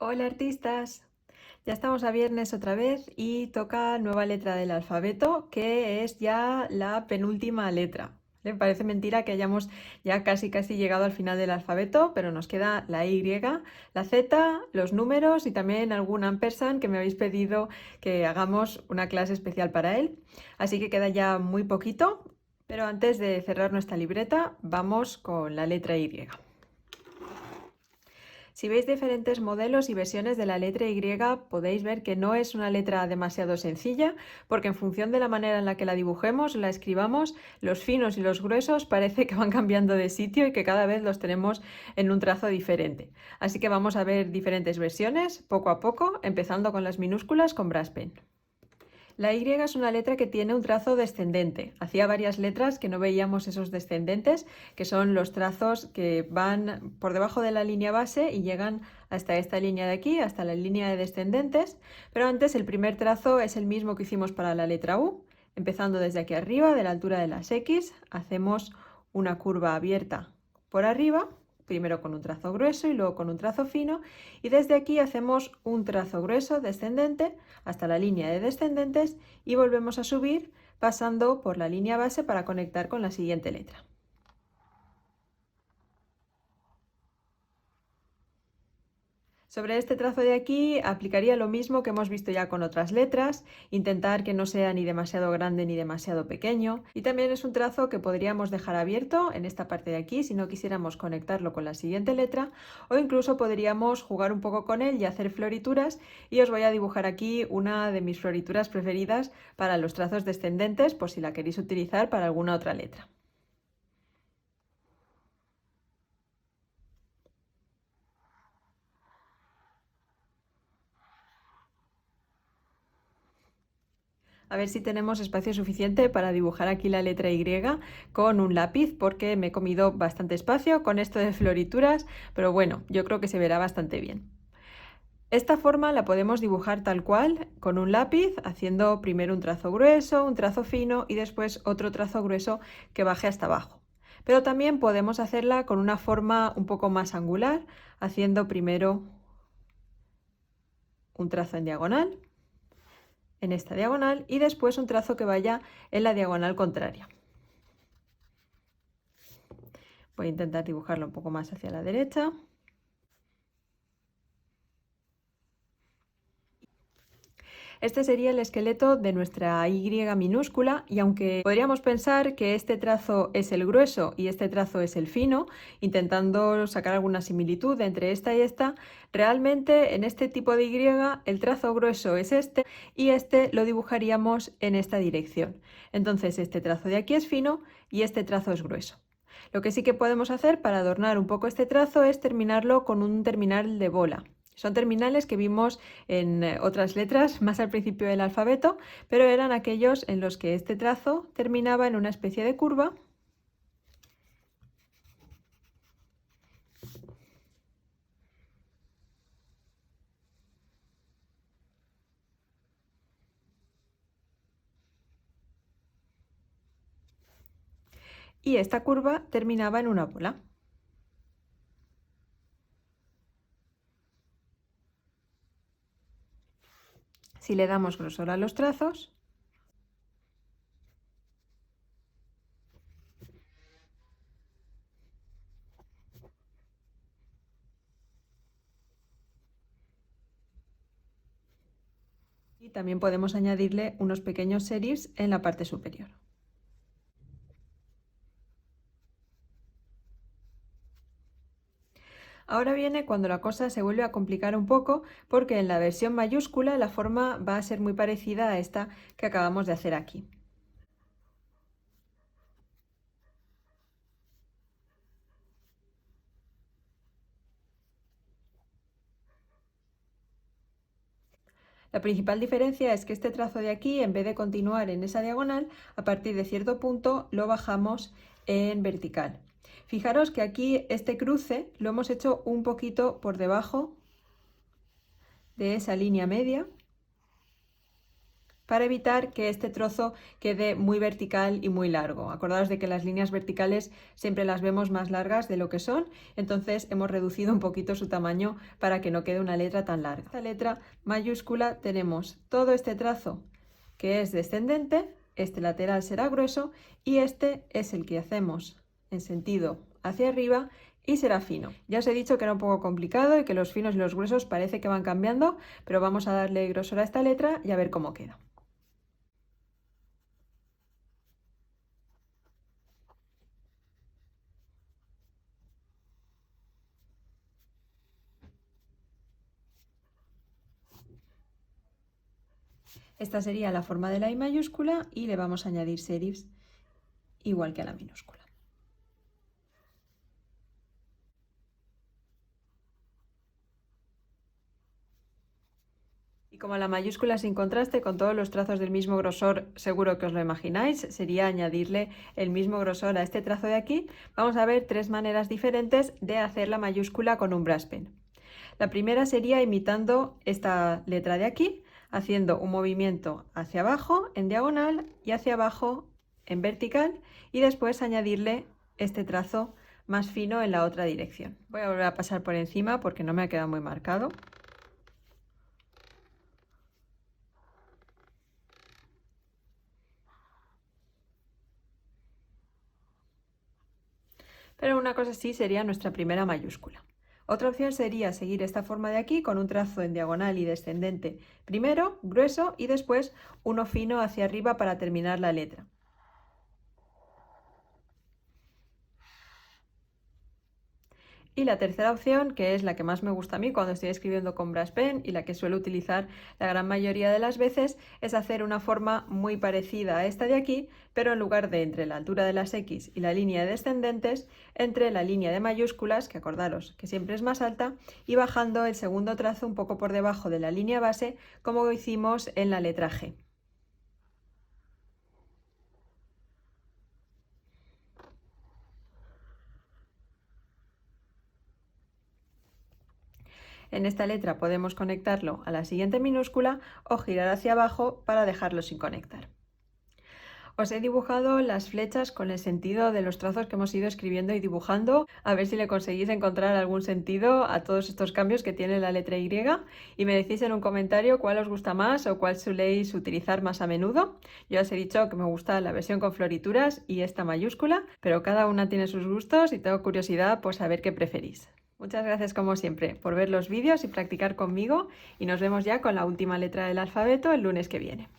Hola artistas, ya estamos a viernes otra vez y toca nueva letra del alfabeto, que es ya la penúltima letra. ¿Vale? Parece mentira que hayamos ya casi llegado al final del alfabeto, pero nos queda la Y, la Z, los números y también algún ampersand que me habéis pedido que hagamos una clase especial para él. Así que queda ya muy poquito, pero antes de cerrar nuestra libreta, vamos con la letra Y. Si veis diferentes modelos y versiones de la letra Y, podéis ver que no es una letra demasiado sencilla, porque en función de la manera en la que la dibujemos, la escribamos, los finos y los gruesos parece que van cambiando de sitio y que cada vez los tenemos en un trazo diferente. Así que vamos a ver diferentes versiones poco a poco, empezando con las minúsculas con Brass Pen. La Y es una letra que tiene un trazo descendente. Hacía varias letras que no veíamos esos descendentes, que son los trazos que van por debajo de la línea base y llegan hasta esta línea de aquí, hasta la línea de descendentes. Pero antes el primer trazo es el mismo que hicimos para la letra U. Empezando desde aquí arriba, de la altura de las X, hacemos una curva abierta por arriba, primero con un trazo grueso y luego con un trazo fino, y desde aquí hacemos un trazo grueso descendente hasta la línea de descendentes y volvemos a subir pasando por la línea base para conectar con la siguiente letra. Sobre este trazo de aquí aplicaría lo mismo que hemos visto ya con otras letras, intentar que no sea ni demasiado grande ni demasiado pequeño, y también es un trazo que podríamos dejar abierto en esta parte de aquí si no quisiéramos conectarlo con la siguiente letra, o incluso podríamos jugar un poco con él y hacer florituras, y os voy a dibujar aquí una de mis florituras preferidas para los trazos descendentes por si la queréis utilizar para alguna otra letra. A ver si tenemos espacio suficiente para dibujar aquí la letra Y con un lápiz, porque me he comido bastante espacio con esto de florituras, pero bueno, yo creo que se verá bastante bien. Esta forma la podemos dibujar tal cual, con un lápiz, haciendo primero un trazo grueso, un trazo fino y después otro trazo grueso que baje hasta abajo. Pero también podemos hacerla con una forma un poco más angular, haciendo primero un trazo en diagonal, en esta diagonal, y después un trazo que vaya en la diagonal contraria. Voy a intentar dibujarlo un poco más hacia la derecha. Este sería el esqueleto de nuestra Y minúscula, y aunque podríamos pensar que este trazo es el grueso y este trazo es el fino, intentando sacar alguna similitud entre esta y esta, realmente en este tipo de Y el trazo grueso es este y este lo dibujaríamos en esta dirección. Entonces este trazo de aquí es fino y este trazo es grueso. Lo que sí que podemos hacer para adornar un poco este trazo es terminarlo con un terminal de bola. Son terminales que vimos en otras letras más al principio del alfabeto, pero eran aquellos en los que este trazo terminaba en una especie de curva y esta curva terminaba en una bola. Si le damos grosor a los trazos, y también podemos añadirle unos pequeños serifs en la parte superior. Ahora viene cuando la cosa se vuelve a complicar un poco, porque en la versión mayúscula la forma va a ser muy parecida a esta que acabamos de hacer aquí. La principal diferencia es que este trazo de aquí, en vez de continuar en esa diagonal, a partir de cierto punto lo bajamos en vertical. Fijaros que aquí este cruce lo hemos hecho un poquito por debajo de esa línea media, para evitar que este trozo quede muy vertical y muy largo. Acordaos de que las líneas verticales siempre las vemos más largas de lo que son, entonces hemos reducido un poquito su tamaño para que no quede una letra tan larga. Esta letra mayúscula tenemos todo este trazo que es descendente, este lateral será grueso y este es el que hacemos en sentido hacia arriba y será fino. Ya os he dicho que era un poco complicado y que los finos y los gruesos parece que van cambiando, pero vamos a darle grosor a esta letra y a ver cómo queda. Esta sería la forma de la I mayúscula y le vamos a añadir serifs igual que a la minúscula. Y como la mayúscula sin contraste con todos los trazos del mismo grosor, seguro que os lo imagináis, sería añadirle el mismo grosor a este trazo de aquí. Vamos a ver tres maneras diferentes de hacer la mayúscula con un brush pen. La primera sería imitando esta letra de aquí, haciendo un movimiento hacia abajo en diagonal y hacia abajo en vertical y después añadirle este trazo más fino en la otra dirección. Voy a volver a pasar por encima porque no me ha quedado muy marcado. Pero una cosa así sería nuestra primera mayúscula. Otra opción sería seguir esta forma de aquí con un trazo en diagonal y descendente primero, grueso, y después uno fino hacia arriba para terminar la letra. Y la tercera opción, que es la que más me gusta a mí cuando estoy escribiendo con brush pen y la que suelo utilizar la gran mayoría de las veces, es hacer una forma muy parecida a esta de aquí, pero en lugar de entre la altura de las X y la línea de descendentes, entre la línea de mayúsculas, que acordaros que siempre es más alta, y bajando el segundo trazo un poco por debajo de la línea base, como hicimos en la letra G. En esta letra podemos conectarlo a la siguiente minúscula o girar hacia abajo para dejarlo sin conectar. Os he dibujado las flechas con el sentido de los trazos que hemos ido escribiendo y dibujando, a ver si le conseguís encontrar algún sentido a todos estos cambios que tiene la letra Y, y me decís en un comentario cuál os gusta más o cuál soléis utilizar más a menudo. Yo os he dicho que me gusta la versión con florituras y esta mayúscula, pero cada una tiene sus gustos y tengo curiosidad por saber qué preferís. Muchas gracias como siempre por ver los vídeos y practicar conmigo y nos vemos ya con la última letra del alfabeto el lunes que viene.